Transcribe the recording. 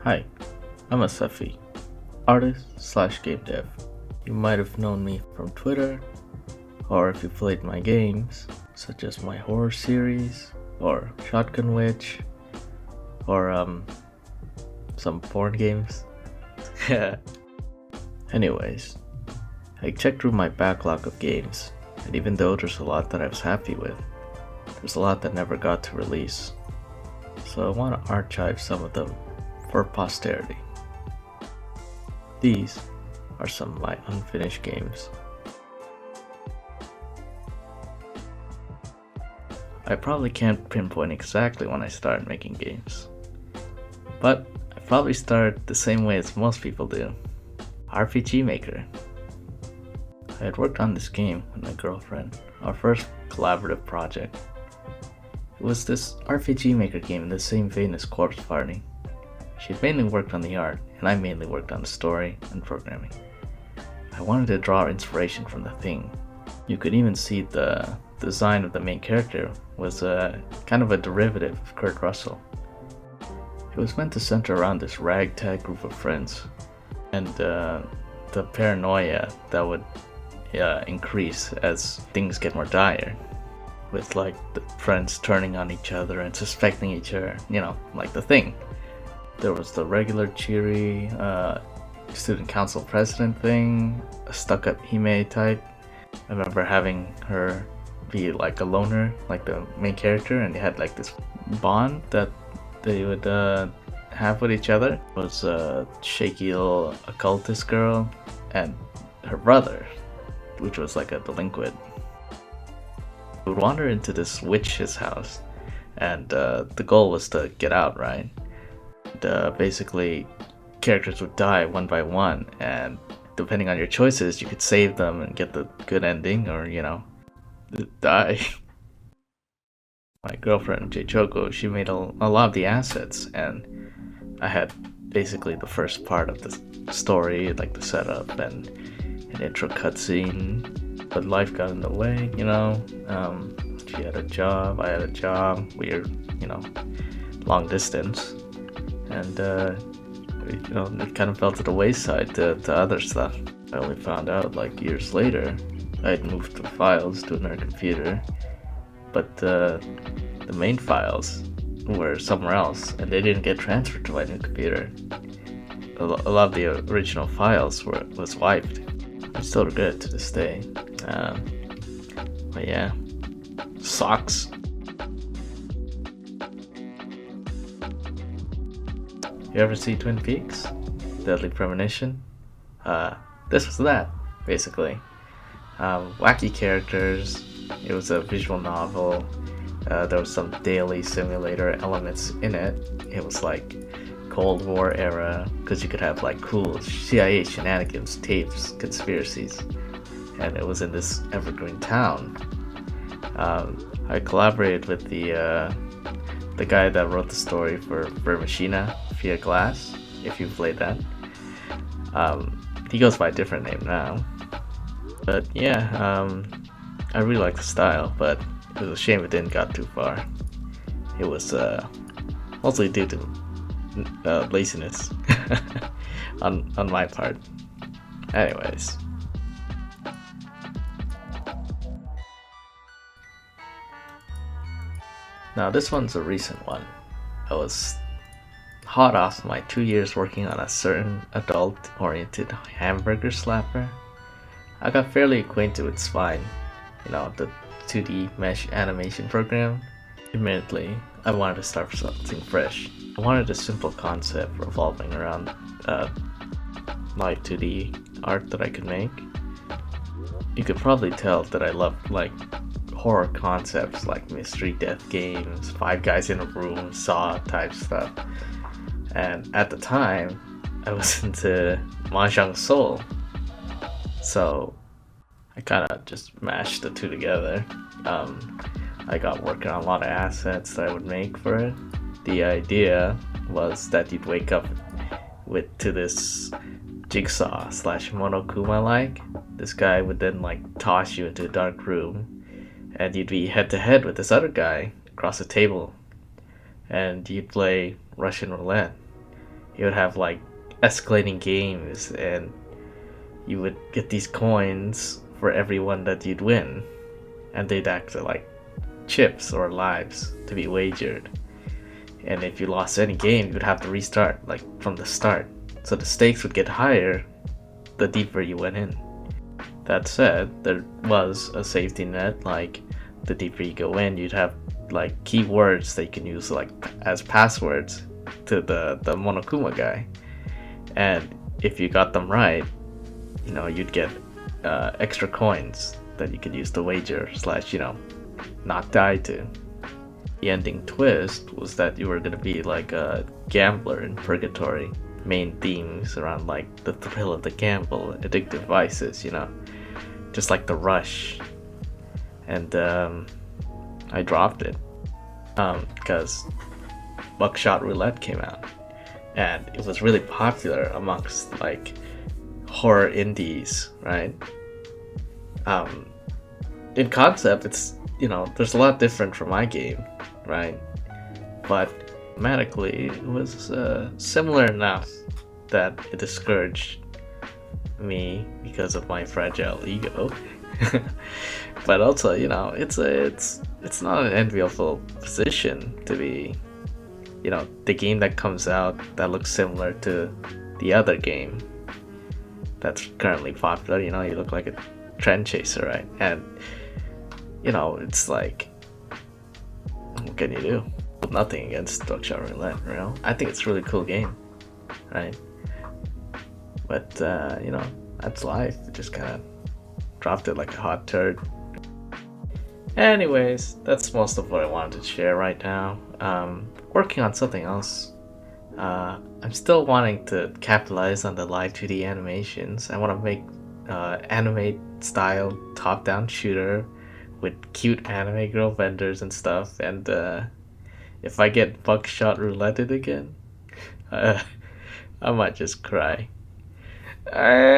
Hi, I'm Asafi, artist slash game dev. You might have known me from Twitter, or if you played my games, such as my horror series, or Shotgun Witch, or some porn games. Anyways, I checked through my backlog of games, and even though there's a lot that I was happy with, there's a lot that never got to release. So I want to archive some of them for posterity. These are some of my unfinished games. I probably can't pinpoint exactly when I started making games, but I probably started the same way as most people do, RPG Maker. I had worked on this game with my girlfriend, our first collaborative project. It was this RPG Maker game in the same vein as Corpse Party. She had mainly worked on the art, and I mainly worked on the story and programming. I wanted to draw inspiration from the thing. You could even see the design of the main character was kind of a derivative of Kurt Russell. It was meant to center around this ragtag group of friends, and the paranoia that would increase as things get more dire, with like the friends turning on each other and suspecting each other, like the thing. There was the regular cheery student council president thing, a stuck-up Hime type. I remember having her be like a loner, like the main character, and they had like this bond that they would have with each other. It was a shaky little occultist girl and her brother, which was like a delinquent. We would wander into this witch's house, and the goal was to get out, right? Basically, characters would die one by one, and depending on your choices, you could save them and get the good ending, or die. My girlfriend Jay Choco, she made a lot of the assets, and I had basically the first part of the story, like the setup and an intro cutscene. But life got in the way, She had a job, I had a job. We were, long distance, and it kind of fell to the wayside to other stuff. I only found out like years later. I had moved the files to another computer, but the main files were somewhere else, and they didn't get transferred to my new computer. A lot of the original files was wiped. I still regret it to this day. But yeah, sucks. You ever see Twin Peaks? Deadly Premonition? This was that, basically. Wacky characters. It was a visual novel. There was some daily simulator elements in it. It was like Cold War era, because you could have like cool CIA shenanigans, tapes, conspiracies, and it was in this evergreen town. I collaborated with the guy that wrote the story for Vermachina via Glass, if you've played that. He goes by a different name now. But yeah, I really like the style, but it was a shame it didn't got too far. It was mostly due to laziness on my part. Anyways. Now this one's a recent one. I was hot off my 2 years working on a certain adult-oriented hamburger slapper. I got fairly acquainted with Spine, the 2D mesh animation program. Admittedly, I wanted to start something fresh. I wanted a simple concept revolving around live 2D art that I could make. You could probably tell that I love horror concepts like mystery death games, Five Guys in a Room, Saw type stuff. And at the time, I was into Mahjong Soul. So I kind of just mashed the two together. I got working on a lot of assets that I would make for it. The idea was that you'd wake up to this Jigsaw / Monokuma This guy would then toss you into a dark room, and you'd be head to head with this other guy across the table, and you'd play Russian roulette. you would have like escalating games, and you would get these coins for every one that you'd win, and they'd act like chips or lives to be wagered. And if you lost any game, you'd have to restart like from the start. So the stakes would get higher the deeper you went in. That said, there was a safety net, like the deeper you go in, you'd have like keywords that you can use like as passwords to the Monokuma guy. And if you got them right, you know, you'd get extra coins that you could use to wager slash, you know, not die to. The ending twist was that you were gonna be like a gambler in purgatory. Main themes around like the thrill of the gamble, addictive vices, you know, just like the rush. And I dropped it because Buckshot Roulette came out, and it was really popular amongst like horror indies, right? In concept, it's, you know, there's a lot different from my game, right? But thematically, it was similar enough that it discouraged me because of my fragile ego. But also, you know, it's not an enviable position to be, you know, the game that comes out that looks similar to the other game that's currently popular. You know, you look like a trend chaser, right? And you know, it's like, what can you do? Nothing against Buckshot Roulette, you know. I think it's a really cool game, right? But you know, that's life. It just kind of dropped it like a hot turd. Anyways, that's most of what I wanted to share right now. Working on something else. I'm still wanting to capitalize on the live 2D animations. I want to make anime style top-down shooter with cute anime girl vendors and stuff. And if I get Buckshot Roulette again, I might just cry.